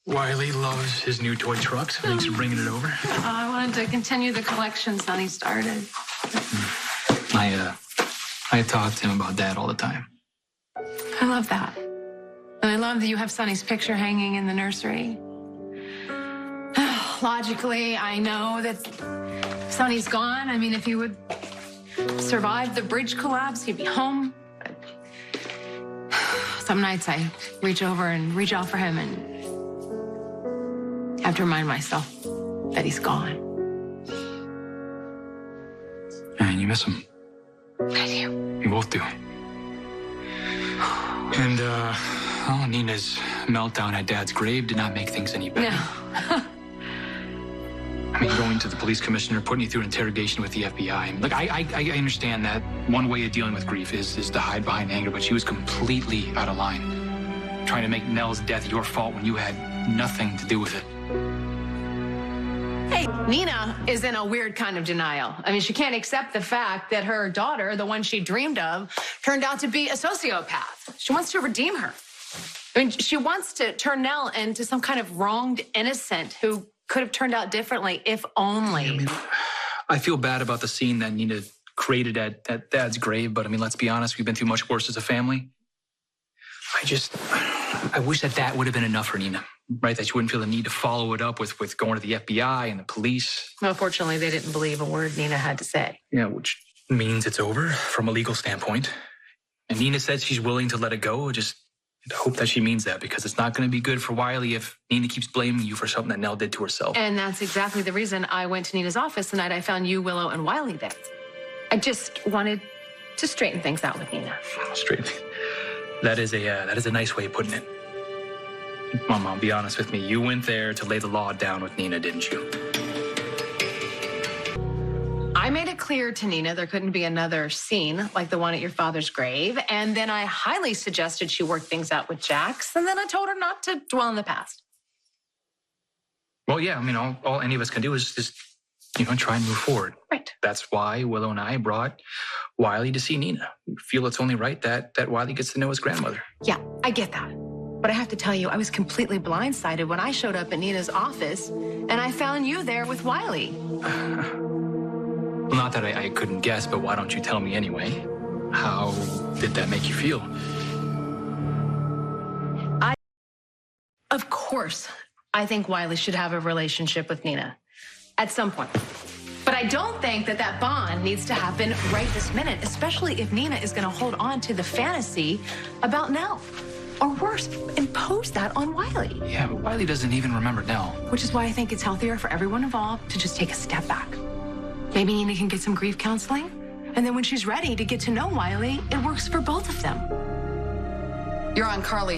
Wiley loves his new toy truck, so thanks for bringing it over. I wanted to continue the collection Sonny started. I talk to him about Dad all the time. I love that. And I love that you have Sonny's picture hanging in the nursery. Logically, I know that Sonny's gone. I mean, if he would survive the bridge collapse, he'd be home. But some nights I reach over and reach out for him and have to remind myself that he's gone. And you miss him. I do. We both do. And, Nina's meltdown at Dad's grave did not make things any better. No. I mean, going to the police commissioner, putting you through an interrogation with the FBI. Look, I understand that one way of dealing with grief is to hide behind anger, but she was completely out of line. Trying to make Nell's death your fault when you had nothing to do with it. Hey, Nina is in a weird kind of denial. I mean, she can't accept the fact that her daughter, the one she dreamed of, turned out to be a sociopath. She wants to redeem her. I mean, she wants to turn Nell into some kind of wronged innocent who could have turned out differently, if only. I mean, I feel bad about the scene that Nina created at Dad's grave, but I mean, let's be honest, we've been through much worse as a family. I wish that would have been enough for Nina, right? That she wouldn't feel the need to follow it up with going to the FBI and the police. Well, fortunately, they didn't believe a word Nina had to say. Yeah, which means it's over from a legal standpoint. And Nina said she's willing to let it go. Just hope that she means that, because it's not going to be good for Wiley if Nina keeps blaming you for something that Nell did to herself. And that's exactly the reason I went to Nina's office the night I found you, Willow, and Wiley there. I just wanted to straighten things out with Nina. Straighten. That is a nice way of putting it. Mom, be honest with me. You went there to lay the law down with Nina, didn't you? I made it clear to Nina there couldn't be another scene like the one at your father's grave. And then I highly suggested she work things out with Jax. And then I told her not to dwell in the past. Well, yeah, I mean, all any of us can do is just, try and move forward. Right. That's why Willow and I brought Wiley to see Nina. We feel it's only right that Wiley gets to know his grandmother. Yeah, I get that. But I have to tell you, I was completely blindsided when I showed up at Nina's office and I found you there with Wiley. Well, not that I couldn't guess, but why don't you tell me anyway? How did that make you feel? Of course, I think Wiley should have a relationship with Nina at some point. But I don't think that bond needs to happen right this minute, especially if Nina is going to hold on to the fantasy about Nell. Or worse, impose that on Wiley. Yeah, but Wiley doesn't even remember Nell. Which is why I think it's healthier for everyone involved to just take a step back. Maybe Nina can get some grief counseling, and then when she's ready to get to know Wiley, it works for both of them. You're on Carly's